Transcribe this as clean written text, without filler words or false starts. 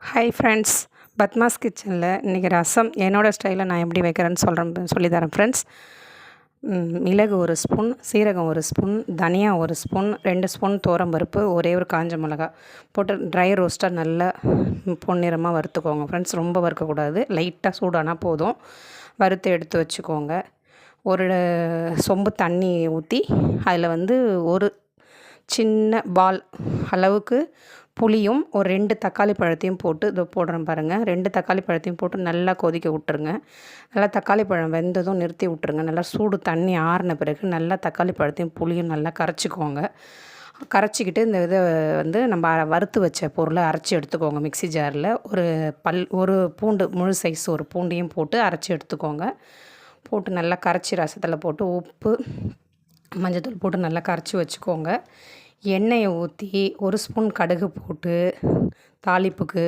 Hi friends, Padma's கிச்சனில் இன்றைக்கி ரசம் என்னோடய ஸ்டைலில் நான் எப்படி வைக்கிறேன்னு சொல்லி தரேன் ஃப்ரெண்ட்ஸ். மிளகு 1 ஸ்பூன், சீரகம் 1 ஸ்பூன், தனியா 1 ஸ்பூன், 2 ஸ்பூன் பருப்பு, ஒரே ஒரு காஞ்ச மிளகா போட்டு ட்ரை ரோஸ்ட்டாக நல்லா பொன்னிறமாக வறுத்துக்கோங்க ஃப்ரெண்ட்ஸ். ரொம்ப வறுக்கக்கூடாது, லைட்டாக சூடானால் போதும். வறுத்து எடுத்து வச்சுக்கோங்க. ஒரு சொம்பு தண்ணி ஊற்றி அதில் ஒரு சின்ன பால் அளவுக்கு புளியும் ஒரு 2 தக்காளி பழத்தையும் போட்டு இதோ போடுறேன் பாருங்கள். 2 தக்காளி பழத்தையும் போட்டு நல்லா கொதிக்க விட்டுருங்க. நல்லா தக்காளி பழம் வெந்ததும் நிறுத்தி விட்ருங்க. நல்லா சூடு தண்ணி ஆறின பிறகு நல்லா தக்காளி பழத்தையும் புளியும் நல்லா கரைச்சிக்கோங்க. கரைச்சிக்கிட்டு இந்த இதை நம்ம வறுத்து வச்ச பொருளை அரைச்சி எடுத்துக்கோங்க. மிக்ஸி ஜாரில் ஒரு பூண்டு, முழு சைஸ் ஒரு பூண்டையும் போட்டு அரைச்சி எடுத்துக்கோங்க. போட்டு நல்லா கரைச்சி ரசத்தில் போட்டு உப்பு, மஞ்சத்தூள் போட்டு நல்லா கரைச்சி வச்சுக்கோங்க. எண்ணெயை ஊற்றி 1 ஸ்பூன் கடுகு போட்டு தாளிப்புக்கு